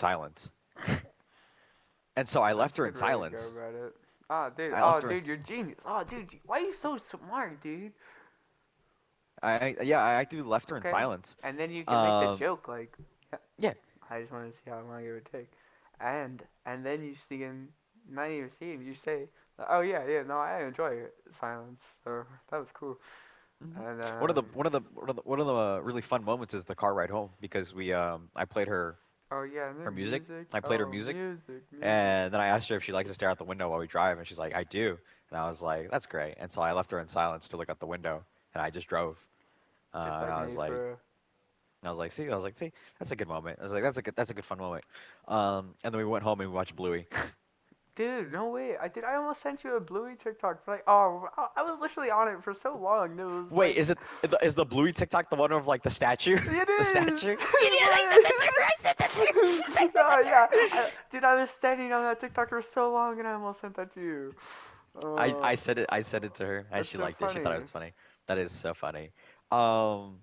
silence. And so I That's left a her in good way to go silence. about it. Oh, dude. I Oh, left her in. dude, you're genius. Oh, dude, why are you so smart, dude? I actively left her in Okay. silence. And then you can make the Um, joke like, yeah, yeah, I just wanted to see how long it would take. And then you see him, not even see him, you say, oh yeah, yeah, no, I enjoy silence. So that was cool. hmm And one of the really fun moments is the car ride home because I played her oh yeah, and her then music. music. I played her Oh, music, music, music. and then I asked her if she likes to stare out the window while we drive, and she's like, I do. And I was like, that's great. And so I left her in silence to look out the window, and I just drove. Just And like I was me like, for. see, that's a good moment. I was like, that's a good fun moment. And then we went home and we watched Bluey. Dude, no way. I did. I almost sent you a Bluey TikTok. For like, oh, I was literally on it for so long. It was Wait, like, is the Bluey TikTok the one of like the statue? it The is. statue? It is. I sent that to her. It I sent that to her. I is. sent that Oh to yeah. her. Dude, I was standing on that TikTok for so long, and I almost sent that to you. I said it. I said it to her, and That's she so liked it. She thought it funny. was funny. That is so funny. Um,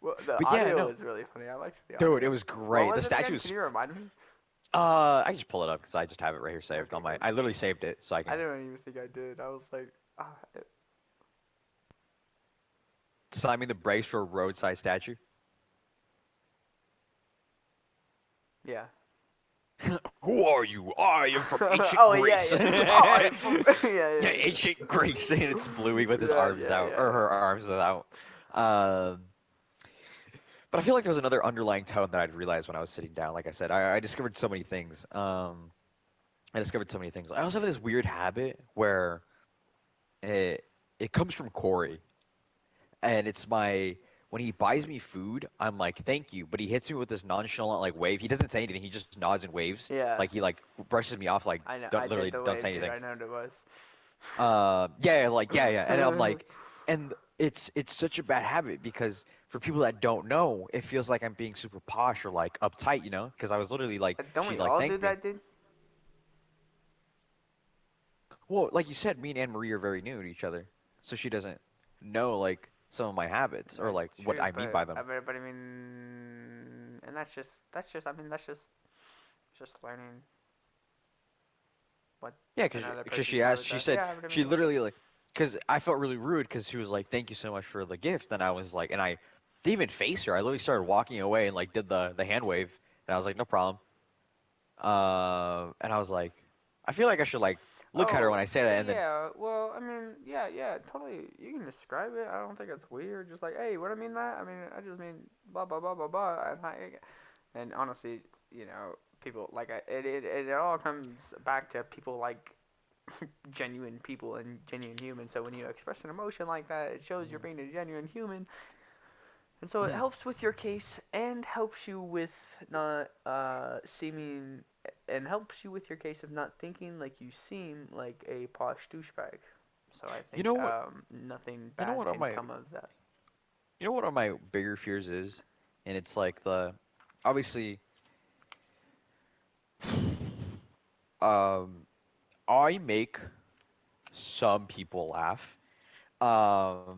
Well, the but yeah, audio no, was really funny. I liked the dude, it audio. was What great. The was it again? Can statue's. you remind me? I just pull it up because I just have it right here saved Okay, on my. good. I literally saved it so I I can. didn't even think I did. I was like, ah, Slamming the brakes for a roadside statue. yeah. Who are you? I am from ancient Oh yeah, Greece. yeah. Oh, I'm from yeah, Yeah, yeah, ancient Greece, and it's Bluey with his yeah, arms yeah, out, yeah, or yeah. her arms out. Um, but I feel like there was another underlying tone that I'd realized when I was sitting down. Like I said, I discovered so many things. I discovered so many things. I also have this weird habit where it it comes from Corey, and it's my when he buys me food, I'm like, thank you, but he hits me with this nonchalant like wave. He doesn't say anything. He just nods and waves, Yeah, like he like brushes me off, like I know. don't I did literally the don't say wave, dude. anything. I know what it was. Yeah, and I'm like, and it's such a bad habit because for people that don't know, it feels like I'm being super posh or like uptight, because I was literally like, Don't she's we like, all do thank me. that, dude? Well, like you said, me and Anne Marie are very new to each other, so she doesn't know like some of my habits or like what True, I mean by them. but I mean, and that's just I mean that's just learning what Yeah, another because person's she asked, habits she are. said, Yeah, but I she mean like literally like, because I felt really rude because she was like, thank you so much for the gift, and I was like, and I didn't even face her. I literally started walking away and like did the hand wave, and I was like, no problem. And I was like, I feel like I should like look at her oh, when I say that, and then yeah, well, I mean, yeah, yeah, totally. You can describe it. I don't think it's weird. Just like, hey, what I mean that? I mean, I just mean blah blah blah blah blah. And honestly, people like it all comes back to people like genuine people and genuine humans. So when you express an emotion like that, it shows you're Mhm. being a genuine human, and so it Mhm. helps with your case and helps you with not seeming and helps you with your case of not thinking like you seem like a posh douchebag. So I You think know what? nothing You know bad what are can my come of that. you know what are my bigger fears is, and it's like the obviously, um, I make some people laugh, um,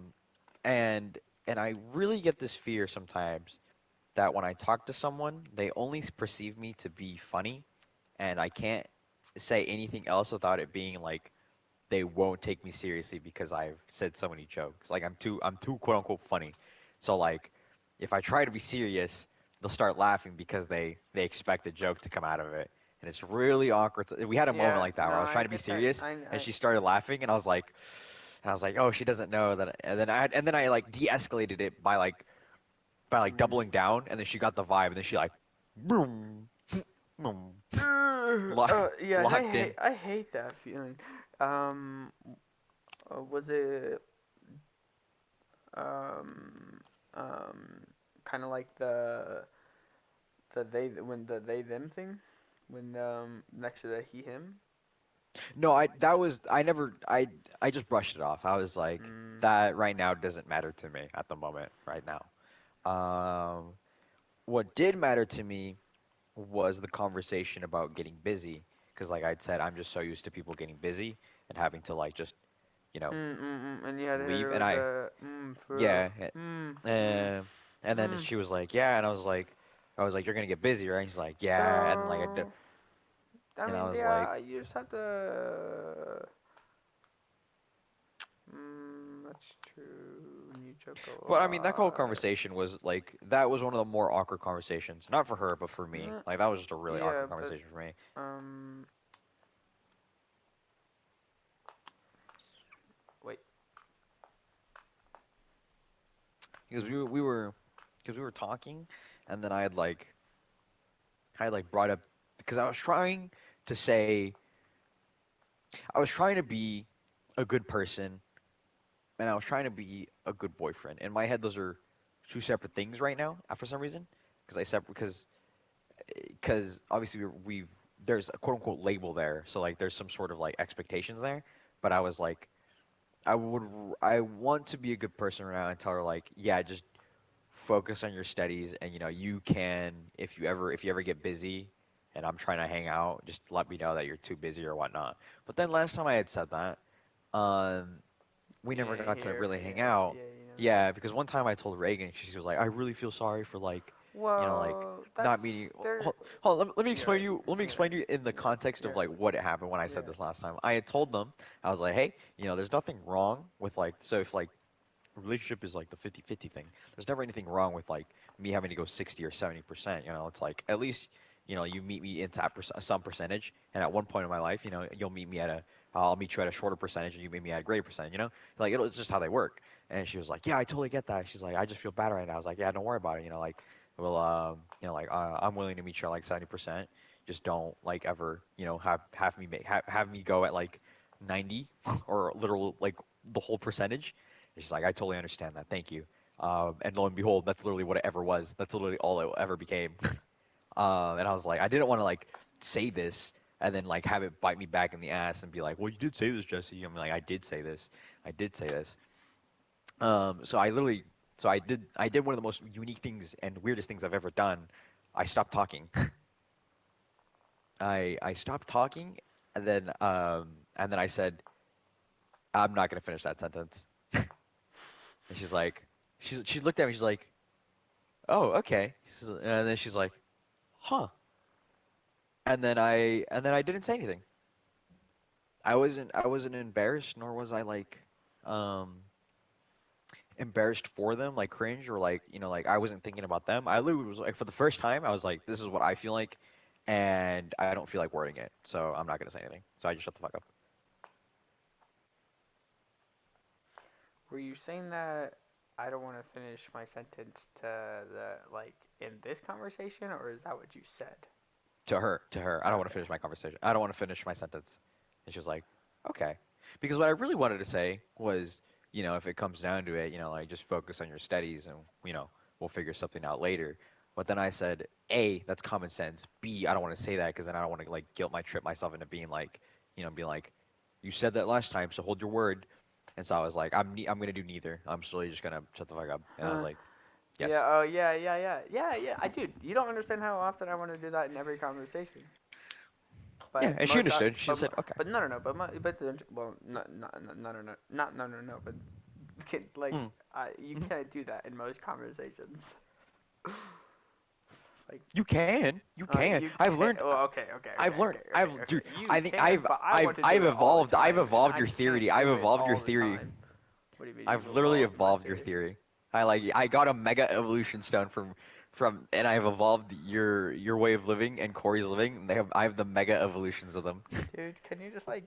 and and I really get this fear sometimes that when I talk to someone, they only perceive me to be funny, and I can't say anything else without it being like they won't take me seriously because I've said so many jokes. Like I'm too quote unquote funny. So like if I try to be serious, they'll start laughing because they expect a joke to come out of it. And it's really awkward. We had a moment Yeah, like that no, where I was I trying to be get that. serious and she started laughing and I was like, "Oh, she doesn't know that." And then I like de-escalated it by like mm. doubling down and then she got the vibe and then she like boom, boom, lock, Yeah, and locked in. I hate that feeling. Um, was it um um kind of like the they them thing when next to the he him. No, I just brushed it off. I was like, Mm. that right now doesn't matter to me at the moment, right now. Um, what did matter to me was the conversation about getting busy, because like I'd said, I'm just so used to people getting busy and having to like just, you know, And you had to hit leave. her And with I, the for real. yeah, and then she was like, yeah, and I was like, I was like, you're gonna get busy, right? He's like, yeah, and like So, I and I mean, was like, yeah, you just have to. That's true. You joke a but I mean, that whole lot. conversation was like that was one of the more awkward conversations, not for her, but for me. Mm, Like that was just a really yeah, awkward but conversation for me um, wait. because we were talking, and then I had like brought up because I was trying to say I was trying to be a good person and I was trying to be a good boyfriend. In my head, those are two separate things right now. For some reason, because I separate because obviously there's a quote unquote label there, so like there's some sort of like expectations there. But I was like, I want to be a good person around and tell her like, yeah, just focus on your studies, and you can if you ever get busy, and I'm trying to hang out, just let me know that you're too busy or whatnot. But then last time I had said that, um, we You never didn't got to hear really me. hang Yeah, out. yeah, you never did. Yeah, because one time I told Reagan, she was like, I really feel sorry for like, like Well, that's not meeting. there. Hold on, let me You're explain right. you. Let me You're right. explain to you in the You're right. context of You're like what happened when I yeah. said this last time. I had told them, I was like, hey, there's nothing wrong with like, so if like relationship is like the 50-50 thing. There's never anything wrong with like me having to go 60 or 70%. It's like at least, you meet me into some percentage, and at one point in my life, you'll meet me I'll meet you at a shorter percentage, and you meet me at a greater percentage. Like it's just how they work. And she was like, yeah, I totally get that. She's like, I just feel bad right now. I was like, yeah, don't worry about it. Like, well, I'm willing to meet you at like 70%. Just don't like ever, have me go at like 90 or literal like the whole percentage. And she's like, I totally understand that. Thank you. And lo and behold, that's literally what it ever was. That's literally all it ever became. And I was like, I didn't want to like say this and then like have it bite me back in the ass and be like, well, you did say this, Jesse. I'm like, I did say this. I did say this. So I did one of the most unique things and weirdest things I've ever done. I stopped talking. I stopped talking, and then I said, I'm not gonna finish that sentence. And she looked at me. She's like, oh, okay. And then she's like, huh. And then I didn't say anything. I wasn't embarrassed, nor was I like um embarrassed for them, like cringe or like like I wasn't thinking about them. I literally was like for the first time I was like, this is what I feel like, and I don't feel like wording it, so I'm not gonna say anything. So I just shut the fuck up. Were you saying that I don't want to finish my sentence to the like in this conversation, or is that what you said? To her, I don't want to Okay. finish my conversation. I don't want to finish my sentence. And she was like, okay. Because what I really wanted to say was, if it comes down to it, like just focus on your studies and, we'll figure something out later. But then I said, A, that's common sense. B, I don't want to say that because then I don't want to like guilt my trip myself into being like, you said that last time, so hold your word. And so I was like, I'm gonna do neither. I'm slowly just gonna shut the fuck up. And I was like, Yeah. yes. Oh, yeah. Yeah. Yeah. Yeah. Yeah. I do. You don't understand how often I want to do that in every conversation. Yeah, But and she most, understood. She said, okay. but no, no, no. Well, no, no, no. But like, Mm, you mhm. can't do that in most conversations. Like, You can. You can. you I've can't. learned. Oh, okay, okay, I've okay, learned. okay, okay, Dude. okay. You I think can, but I want to do I've it all the evolved. I've time, and evolved I your can't theory. I've do it evolved your all the theory. time. What do you mean I've you've literally evolved my evolved your theory? theory. I got a mega evolution stone and I've evolved your way of living and Corey's living. And I have the mega evolutions of them. Dude, can you just like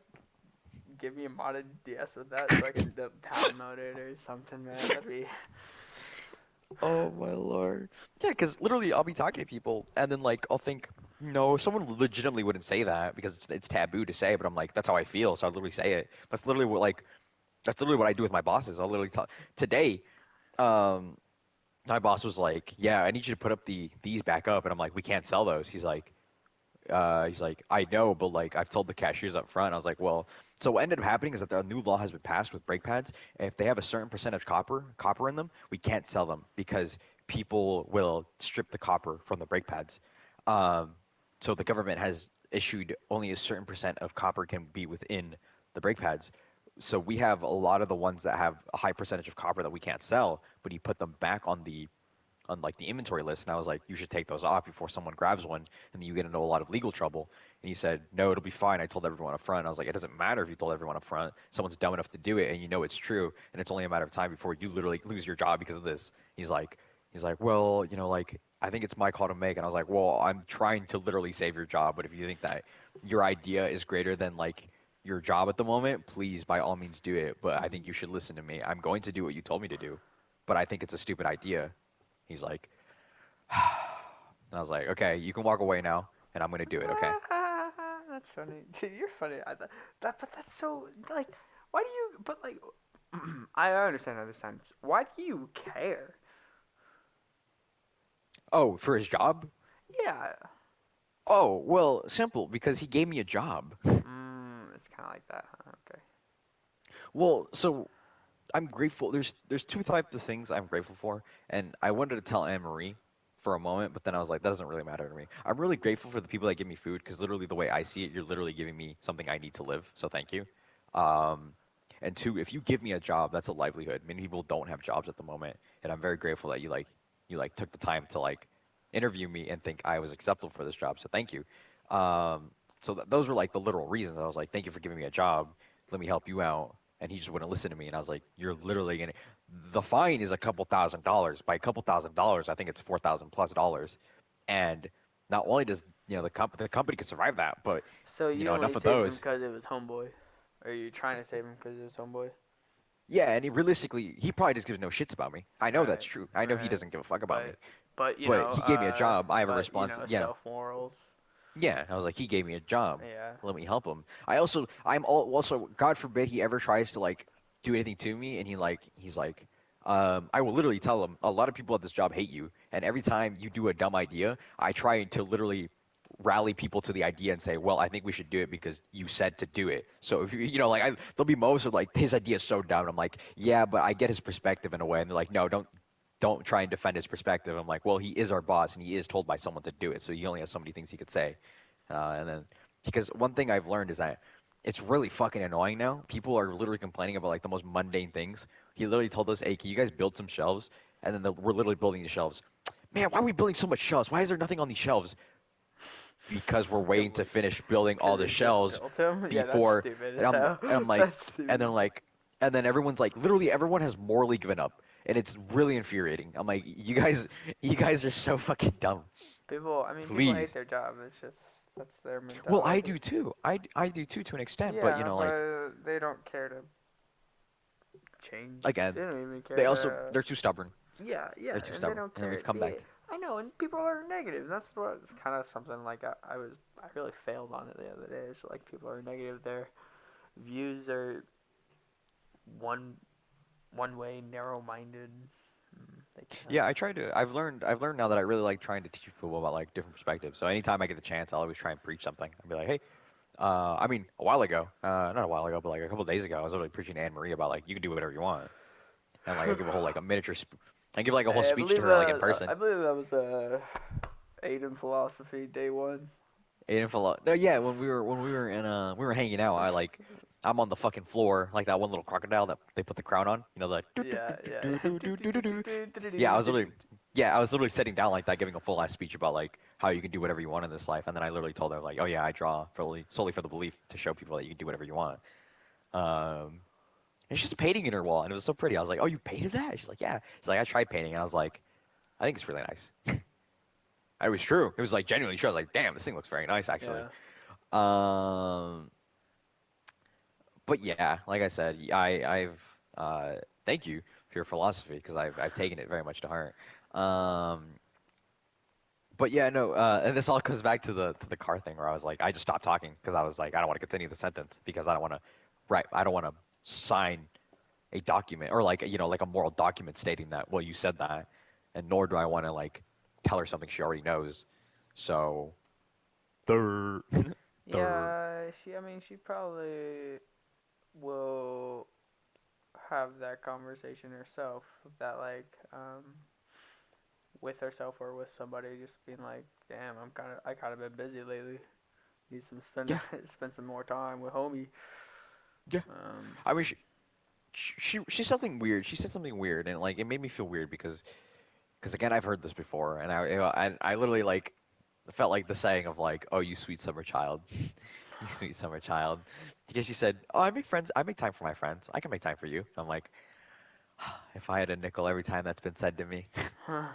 give me a modded DS with that so I can download it or something, man? That'd be. Oh my lord. Yeah, because literally I'll be talking to people and then like I'll think, no, someone legitimately wouldn't say that because it's taboo to say, but I'm like, that's how I feel, so I literally say it. That's literally what I do with my bosses. I'll literally tell today, um, my boss was like, "Yeah, I need you to put up these back up," and I'm like, "We can't sell those." He's like, "I know, but like I've told the cashiers up front." I was like, "Well," so what ended up happening is that a new law has been passed with brake pads. If they have a certain percentage copper in them, we can't sell them because people will strip the copper from the brake pads. Um, so the government has issued only a certain percent of copper can be within the brake pads. So we have a lot of the ones that have a high percentage of copper that we can't sell, but you put them back on on like the inventory list, and I was like, you should take those off before someone grabs one, and then you get into a lot of legal trouble. And he said, no, it'll be fine. I told everyone up front. I was like, it doesn't matter if you told everyone up front. Someone's dumb enough to do it, and you know it's true, and it's only a matter of time before you literally lose your job because of this. He's like, well, like I think it's my call to make, and I was like, well, I'm trying to literally save your job, but if you think that your idea is greater than like your job at the moment, please by all means do it. But I think you should listen to me. I'm going to do what you told me to do, but I think it's a stupid idea. He's like, and I was like, okay, you can walk away now, and I'm gonna do it. Okay. That's funny. Dude, you're funny. But that's so like, why do you? But like, I understand how this sounds. Why do you care? Oh, for his job? Yeah. Oh, well, simple, because he gave me a job. It's kind of like that, huh? Okay. Well, so I'm grateful. There's two types of things I'm grateful for, and I wanted to tell Anne Marie for a moment, but then I was like, that doesn't really matter to me. I'm really grateful for the people that give me food, because literally the way I see it, you're literally giving me something I need to live. So thank you. Um, and two, if you give me a job, that's a livelihood. Many people don't have jobs at the moment, and I'm very grateful that you took the time to like interview me and think I was acceptable for this job. So thank you. Um, so those were like the literal reasons. I was like, thank you for giving me a job. Let me help you out, and he just wouldn't listen to me. And I was like, "You're literally gonna." The fine is a couple $1,000s. By a couple $1,000s, I think it's 4,000 plus dollars. And not only does the company can survive that, but So you only enough of saved him those. because it was homeboy, or you trying to save him because it was homeboy? Yeah, and realistically, he probably just gives no shits about me. I know that's Right, true. I know he right. doesn't give a fuck about me. But but But he gave me a job. I have a response. Yeah, self morals. yeah, I was like, he gave me a job. Yeah. Let me help him. Also, God forbid he ever tries to like do anything to me, and he's like, I will literally tell him, a lot of people at this job hate you, and every time you do a dumb idea, I try to literally rally people to the idea and say, well, I think we should do it because you said to do it. So if there'll be moments where like his idea is so dumb, and I'm like, yeah, but I get his perspective in a way, and they're like, no, don't try and defend his perspective. I'm like, well, he is our boss, and he is told by someone to do it, so he only has so many things he could say. And then, because one thing I've learned is that it's really fucking annoying now. People are literally complaining about like the most mundane things. He literally told us, hey, can you guys build some shelves? And then we're literally building the shelves. Man, why are we building so much shelves? Why is there nothing on these shelves? Because we're Cause waiting to we, finish building all cause the we just shelves built him. Yeah, that's before. stupid And as hell. I'm like, That's and stupid. then like, and then everyone's like, literally everyone has morally given up, and it's really infuriating. I'm like, you guys are so fucking dumb. People, I mean, people hate Please. their job. It's just that's their Well, I mentality. do too. I do too to an extent, but Yeah, like but they don't care to change. They again, don't even care to. they're too stubborn. Yeah, yeah, They're too and they stubborn. don't And then care. we've come back Yeah, to I know, and people are negative. That's what kind of something like I really failed on it the other day. It's like people are negative. Their views are one one way, narrow minded. They can't. Yeah, I've learned now that I really like trying to teach people about like different perspectives. So anytime I get the chance, I'll always try and preach something. I'll be like, hey, I mean, a while ago, not a while ago, but like a couple of days ago, I was literally preaching to Anne Marie about like you can do whatever you want, and like I give a whole like a I give like a whole speech to her like in person. I believe that was Aiden philosophy day one. Aiden fell out. No, yeah, when we were hanging out, I'm on the fucking floor like that one little crocodile that they put the crown on. You know, the Yeah, yeah. yeah, I was literally sitting down like that, giving a full ass speech about like how you can do whatever you want in this life, and then I literally told her like, oh yeah, I draw solely for the belief to show people that you can do whatever you want. Um, and she's painting in her wall, and it was so pretty. I was like, oh, you painted that? She's like, yeah. She's like, I tried painting, and I was like, I think it's really nice. It was true. It was like genuinely true. I was like, damn, this thing looks very nice actually. Yeah. Um, but yeah, like I said, thank you for your philosophy because I've taken it very much to heart. Um, but yeah, no, and this all goes back to the car thing where I was like, I just stopped talking because I was like, I don't want to continue the sentence because I don't want to sign a document or like like a moral document stating that well you said that, and nor do I want to like tell her something she already knows. So, there, there. Yeah, I mean, she probably will have that conversation herself. That, like, with herself or with somebody, just being like, damn, I kind of been busy lately. Need some Yeah, spend some more time with homie. yeah. Um, I mean, she said something weird. She said something weird, and like it made me feel weird because because again, I've heard this before, and I literally like felt like the saying of like, "Oh, you sweet summer child, you sweet summer child," because she said, "Oh, I make friends. I make time for my friends. I can make time for you." I'm like, if I had a nickel every time that's been said to me, That's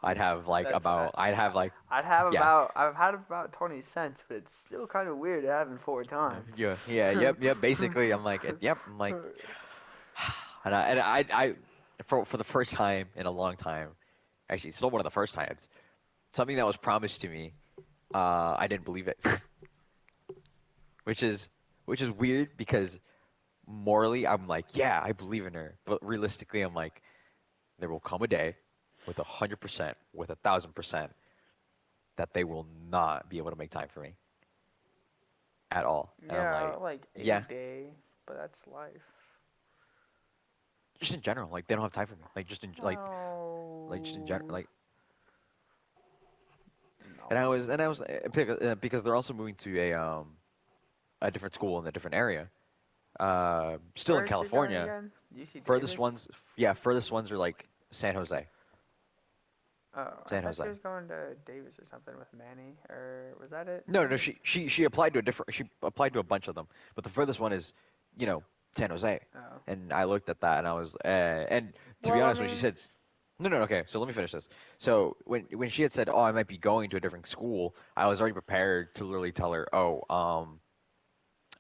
I'd have like, yeah, I've had about 20 cents, but it's still kind of weird having four times. yep. Basically, I'm like, yep. I'm like, and I for the first time in a long time, actually, still one of the first times, something that was promised to me, I didn't believe it, which is which is weird because morally I'm like, yeah, I believe in her, but realistically I'm like, there will come a day with 100%, with 1,000% that they will not be able to make time for me at all, and I'm Yeah, like, like a yeah, day, but that's life. just in general, like they don't have time for me, like just in general, Oh, like, and I was no. because they're also moving to a different school in a different area, still in Where is she going California. again? UC Furthest Davis? ones, yeah, furthest ones are like San Jose, Oh, I San thought she Jose. was going to Davis or something with Manny, or was that it? No, she applied to a different she applied to a bunch of them, but the furthest one is, you know, San Jose. Oh. And I looked at that and I was and to be Well, I honest, when she mean, said no, no, okay, so let me finish this. So when she had said, "Oh, I might be going to a different school," I was already prepared to literally tell her, "Oh,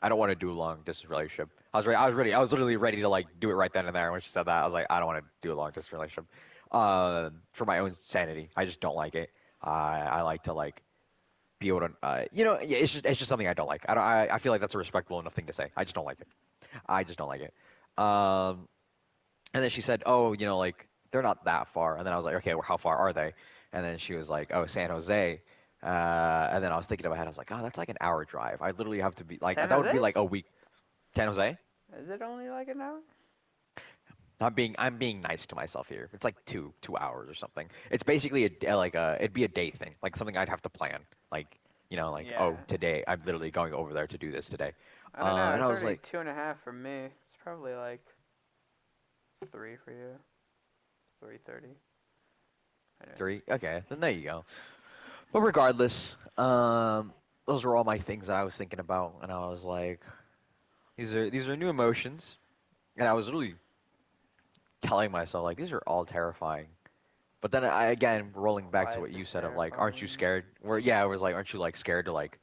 I don't want to do a long distance relationship." I was literally ready to like do it right then and there. When she said that, I was like, "I don't want to do a long distance relationship." For my own sanity, I just don't like it. I like to like be able to, yeah, it's just something I don't like. I feel like that's a respectable enough thing to say. I just don't like it. I just don't like it. Um, and then she said, "Oh, like they're not that far." And then I was like, "Okay, well, how far are they?" And then she was like, "Oh, San Jose." And then I was thinking in my head, I was like, "Oh, that's like an hour drive. I literally have to be like San that would Jose? be like a week." San Jose. Is it only like an hour? I'm being nice to myself here. It's like 2 hours or something. It's basically like it'd be a day thing, like something I'd have to plan. Like like, Yeah. oh, today I'm literally going over there to do this today. I don't know. And I It's was already like, 2.5 for me. It's probably like 3 for you. 3:30. Anyways. 3. Okay, then there you go. But regardless, those are all my things that I was thinking about, and I was like, these are new emotions, and I was really telling myself like these are all terrifying. But then I again rolling back to Life what is you said of like, aren't you terrifying. scared? Where yeah, I was like, aren't you like scared to like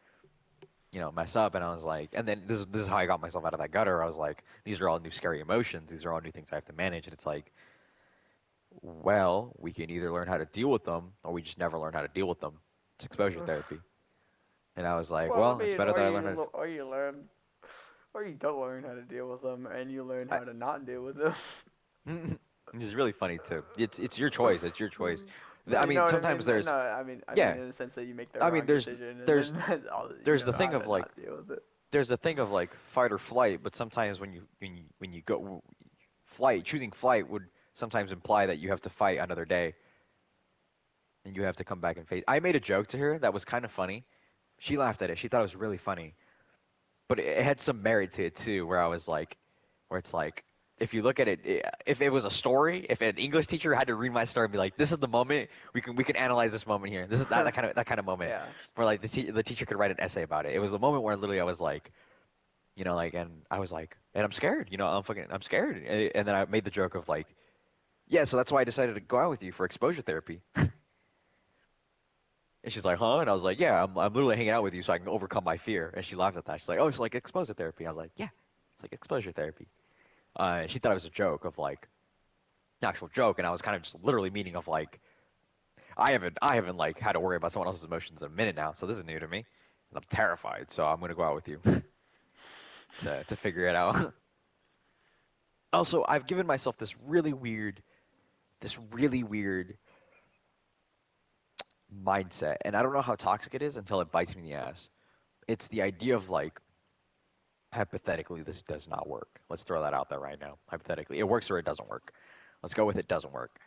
mess up? And I was like, and then this is how I got myself out of that gutter. I was like, these are all new scary emotions. These are all new things I have to manage, and it's like, well, we can either learn how to deal with them, or we just never learn how to deal with them. It's exposure therapy. And I was like, Well, I well, it's mean, better that I learn how to. or you learn, or you don't learn how to deal with them, and you learn I, how to not deal with them. this is really funny too. It's your choice. It's your choice. No, I you know mean, what I sometimes mean. there's No, I mean yeah. in the sense that you make the I mean, wrong decision, and there's then you there's know the how thing of to like not deal with it. there's the thing of like fight or flight, but sometimes when you go flight, choosing flight would sometimes imply that you have to fight another day and you have to come back and face. I made a joke to her that was kind of funny. She laughed at it. She thought it was really funny, but it had some merit to it too, where I was like, where it's like, if you look at it, if it was a story, if an English teacher had to read my story and be like, this is the moment we can analyze this moment here. This is that kind of moment, Yeah. where like the teacher could write an essay about it. It was a moment where literally I was like, like, and I was like, and I'm scared, I'm scared, and then I made the joke of like, yeah, so that's why I decided to go out with you for exposure therapy. And she's like, huh? And I was like, yeah, I'm literally hanging out with you so I can overcome my fear. And she laughed at that. She's like, oh, it's like exposure therapy. I was like, yeah, it's like exposure therapy. And she thought it was a joke of like an actual joke, and I was kind of just literally meaning of like, I haven't like had to worry about someone else's emotions in a minute now, so this is new to me, and I'm terrified. So I'm gonna go out with you to figure it out. Also, I've given myself this really weird mindset, and I don't know how toxic it is until it bites me in the ass. It's the idea of like, hypothetically, this does not work. Let's throw that out there right now. Hypothetically, it works or it doesn't work. Let's go with it doesn't work.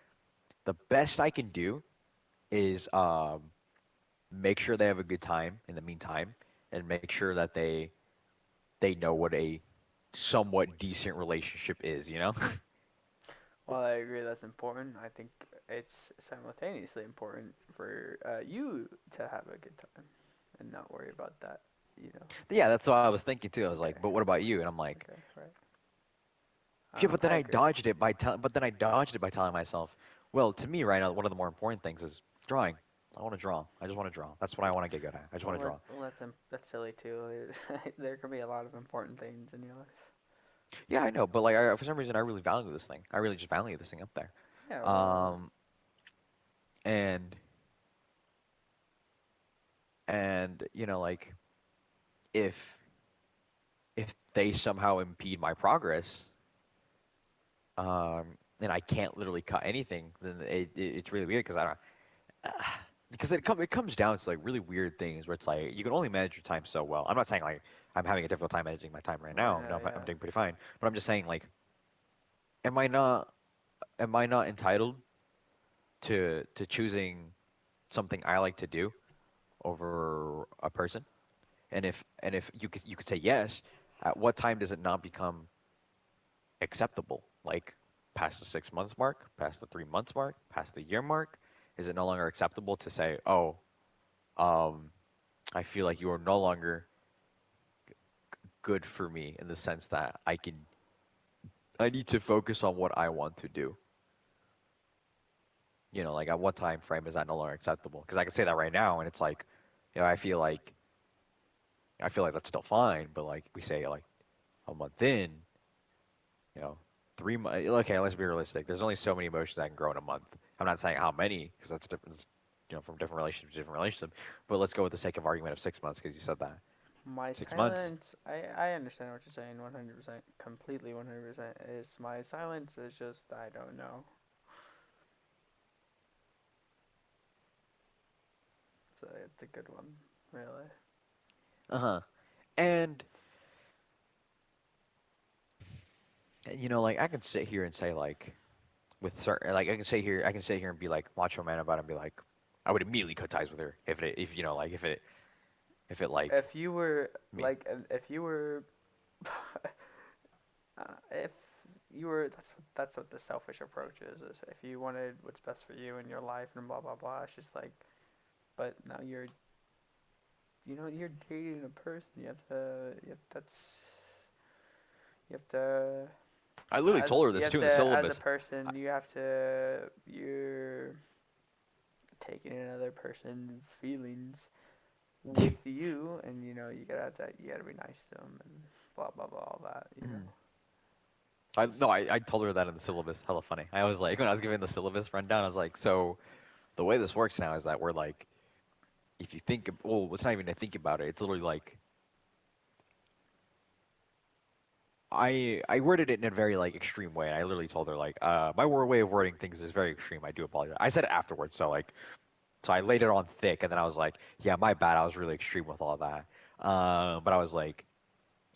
The best I can do is make sure they have a good time in the meantime, and make sure that they know what a somewhat decent relationship is. While I agree that's important, I think it's simultaneously important for you to have a good time and not worry about that. You know. Yeah, that's what I was thinking too. I was Okay. like, but what about you? And I'm like, Okay. Right. yeah, but then I I agree. dodged it by but then I dodged it by telling myself, well, to me right now, one of the more important things is drawing. I want to draw. I just want to draw. That's what I want to get good at. I just want to draw. Well, that's silly too. There can be a lot of important things in your life. Yeah, I know, but like for some reason I really value this thing. I really just value this thing up there. Yeah. Well. Um, and like if they somehow impede my progress, and I can't literally cut anything, then it's really weird because I don't. Because it comes down to like really weird things where it's like you can only manage your time so well. I'm not saying like I'm having a difficult time managing my time right Right now. No, now, I'm yeah. doing pretty fine. But I'm just saying like, am I not entitled to choosing something I like to do over a person? And if you could say yes, at what time does it not become acceptable? Like past the 6 months mark, past the 3 months mark, past the year mark, is it no longer acceptable to say, oh, um, I feel like you are no longer good for me in the sense that I need to focus on what I want to do. Like at what time frame is that no longer acceptable? Because I can say that right now, and it's like, I feel like that's still fine. But like we say like a month in, you know, 3 months. Okay, let's be realistic. There's only so many emotions that can grow in a month. I'm not saying how many, because that's different. From different relationship to different relationship. But let's go with the sake of argument of 6 months, because you said that My 6 months. silence, I understand what you're saying 100%, completely 100%. Is my silence is just, I don't know. It's a good one, really. Uh-huh. And like I can sit here and say like with certain like I can sit here and be like macho man about it and be like I would immediately cut ties with her if like if it like If you were, me. like, if you were, if you were, that's what the selfish approach is if you wanted what's best for you in your life and blah blah blah, it's just like, but now you're dating a person, you have to I literally as told her you this have too in to the as a syllabus. person you have to you're taking another person's feelings with you, and you gotta be nice to them and blah blah blah all that, Mhm. it's I just no I told her that in the syllabus. Hella funny. I was like when I was giving the syllabus rundown, I was like, so the way this works now is that we're like if you think well, it's not even to think about it. It's literally like I worded it in a very like extreme way. I literally told her like my way of wording things is very extreme. I do apologize. I said it afterwards, so like so I laid it on thick, and then I was like, yeah, my bad. I was really extreme with all that. But I was like,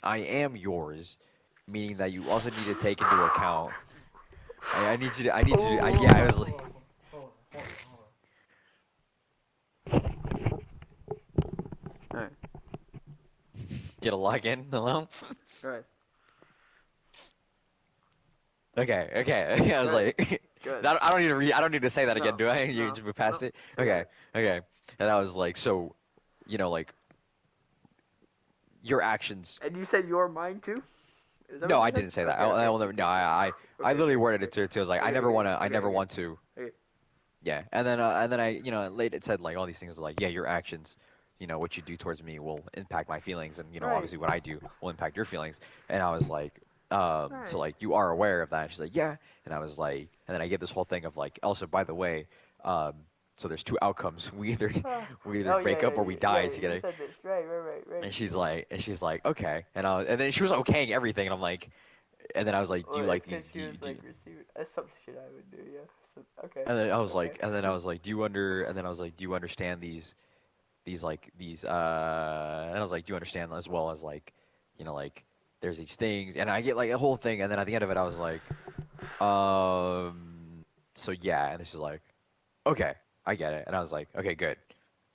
I am yours, meaning that you also need to take into account. I need you to. I need you to. Yeah, I was like, alright. get a log in. Hello. Good. Okay. Okay. I was Good. like, Good. I don't need to read. I don't need to say that again, No. do I? You No. just move No. past it. I got Okay. it. Okay. And I was like, so, like your actions. And you said you're mine too? Is that No, what you I said? didn't say that. Okay, I okay, will okay, never. No, okay, okay. I Okay, literally okay, worded okay. it to. I was like, I Okay, never okay, want to. I okay, never okay. want to. Okay. Yeah, and then I, later it said like all these things like, yeah, your actions, what you do towards me will impact my feelings, and Right. obviously what I do will impact your feelings. And I was like, so Right. like you are aware of that? And she's like, yeah. And I was like, and then I get this whole thing of like, also by the way, um, so there's two outcomes. We either Oh yeah, break yeah, up or we yeah, die yeah. You together. said this. Right, right, right, right. And she's like, okay. And then she was okaying everything, and I'm like, and then I was like, do Well, you like it's these? because she was like receiving. That's some shit I would do. Yeah. So, okay. Okay. And then I was like, and then I was like, do you understand and I was like, do you understand as well as like, like there's these things, and I get like a whole thing, and then at the end of it, I was like, so yeah, and she's like, okay, I get it, and I was like, okay, good,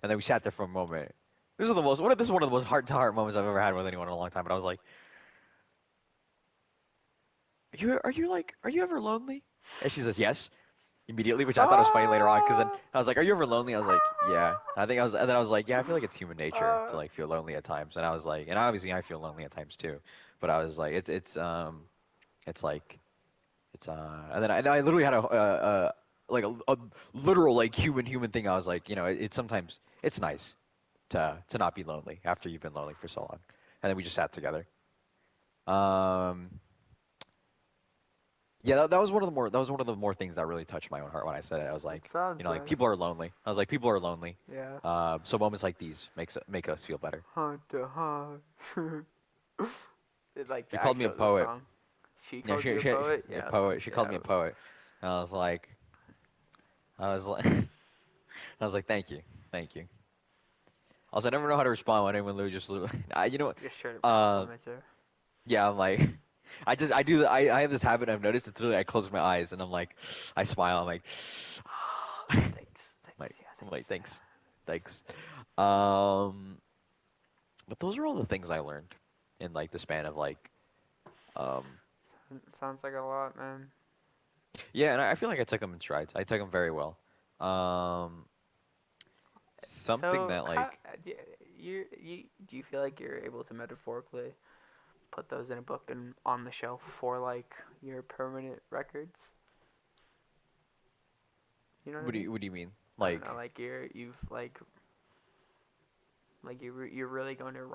and then we sat there for a moment. This is one of the most heart to heart moments I've ever had with anyone in a long time, but I was like, are you ever lonely? And she says yes immediately, which I thought was funny later on. Because then Ah, I was like, "Are you ever lonely?" I was like, "Yeah." I think I was, and then I was like, "Yeah, I feel like it's human nature to ah. like feel lonely at times." And I was like, and obviously I feel lonely at times too, but I was like, it's like and I literally had like a literal like human thing. I was like, it's sometimes it's nice to not be lonely after you've been lonely for so long. And then we just sat together. Um, yeah, that was one of the more that was one of the more things that really touched my own heart when I said it. I was It like, sounds like nice. people are lonely. I was like, people are lonely. Yeah. So moments like these make us feel better. Heart to heart. It's like She the called me a actual the poet. song. She Yeah, called you a poet. a Yeah, poet. She called yeah. me a poet. And I was like, I was like, thank you. Also, I never know how to respond when anyone literally just, Just straight up uh, compliments her. yeah, I'm like, I do, I have this habit I've noticed. It's literally, I close my eyes and I'm like, I smile. I'm like, Thanks, thanks, like, yeah, I'm thanks. like, thanks. Um, but those are all the things I learned in like the span of like, um, Sounds like a lot, man. yeah, and I feel like I took them in strides. I took them very well. Um, something So, that how like, do you feel like you're able to metaphorically put those in a book and on the shelf for like your permanent records? You know what I mean? what do you mean? I don't know, Like, like you've like you're really going to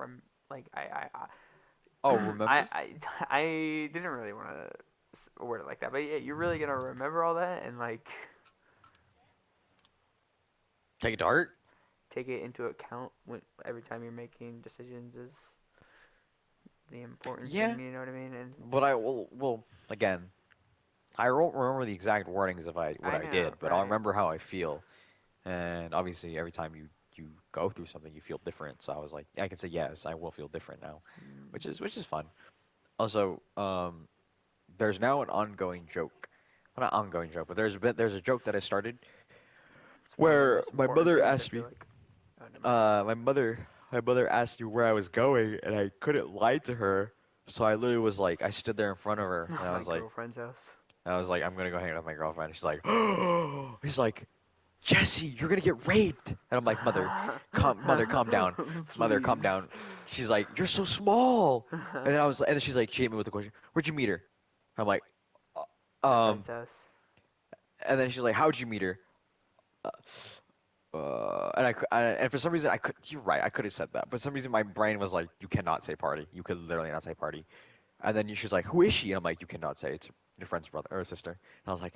like oh, I remember? I didn't really want to word it like that, but yeah, you're really gonna remember all that and like Take it to heart? take it into account when every time you're making decisions is the important Yeah, thing. You know what I mean? And but I will, again, I won't remember the exact wordings of what I I know, did, but I'll right? remember how I feel. And obviously, every time you go through something, you feel different. So I was like, I can say yes, I will feel different now, Mm, which is fun. Also, there's now an ongoing joke. Well, not ongoing joke, but there's a joke that I started it's one of the where most important things I feel like. Oh, never mind. my mother asked me where I was going, and I couldn't lie to her. So I literally was like, I stood there in front of her, and My girlfriend's house. I was like, I'm gonna go hang out with my girlfriend. She's like, oh, he's like, Jesse, you're gonna get raped. And I'm like, mother, calm down, mother, calm Please. down. She's like, you're so small. And then and then she's like, she hit me with the question, where'd you meet her? I'm like, My um, friend's house. and then she's like, how'd you meet her? Uh, and for some reason I could. You're right. I could have said that, but for some reason my brain was like, "You cannot say party. You could literally not say party." And then she's like, "Who is she?" And I'm like, "You cannot say it's your friend's brother or sister." And I was like,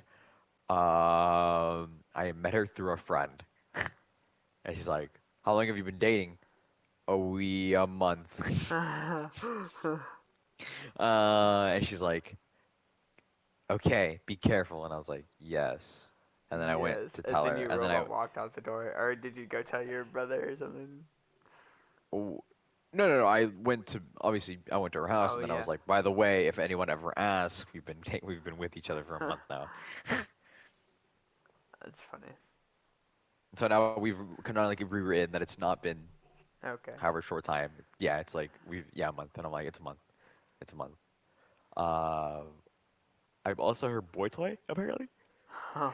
I met her through a friend." And she's like, "How long have you been dating?" A month." And she's like, "Okay, be careful." And I was like, "Yes." And then I went Yes, to and tell then her, you and then I robot walked out the door, or did you go tell your brother or something? Oh, no. I went to her house, Oh and then I yeah. was like, by the way, if anyone ever asks, we've been with each other for a month now. That's funny. So now we've canonically rewritten that it's not been Okay. however short time. Yeah, it's like a month, and I'm like, it's a month, it's a month. Uh, I've also heard boy toy apparently. Oh,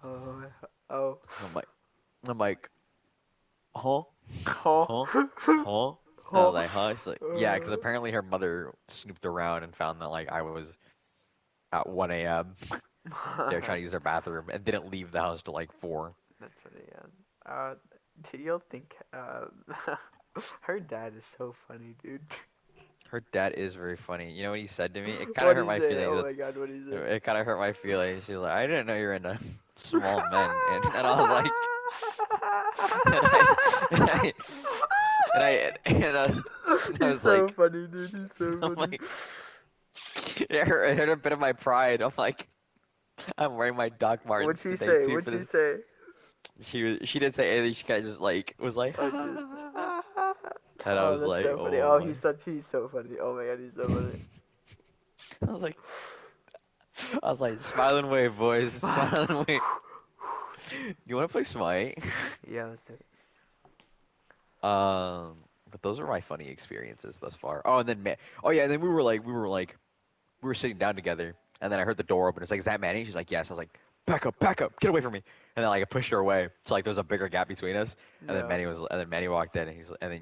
oh, oh, I'm like, I'm like, huh, oh, huh, huh. And I was oh. like, huh? She's like, yeah, because apparently her mother snooped around and found that like I was at 1 a.m. They were trying to use their bathroom and didn't leave the house till like 4. That's funny. Yeah. Do you think her dad is so funny, dude? Her dad is very funny. You know what he said to me? It kind of What hurt do you my say? feelings. Oh my God, what do you say? It kind of hurt my feelings. She was like, I didn't know you're into small men, and I was like, and I and I and I and I He's was so like, funny, dude. He's so I'm funny. like, it hurt a bit of my pride. I'm like, I'm wearing my Doc What'd Martens she today say? too What'd for she this. say? She didn't say anything. She kind of just like was like, I just. and I Oh, was that's like, so funny. oh Oh, my. he's so funny. Oh my God, he's so funny. I was like, smile and wave, boys, Smile. smile and wave. You want to play Smite? Yeah, let's do it. But those are my funny experiences thus far. Oh, and then oh yeah, and then we were like we were sitting down together, And then I heard the door open. It's like, is that Manny? She's like, yes. I was like, back up, get away from me. And then like I pushed her away. So like there's a bigger gap between us. Yeah. And then Manny walked in, and then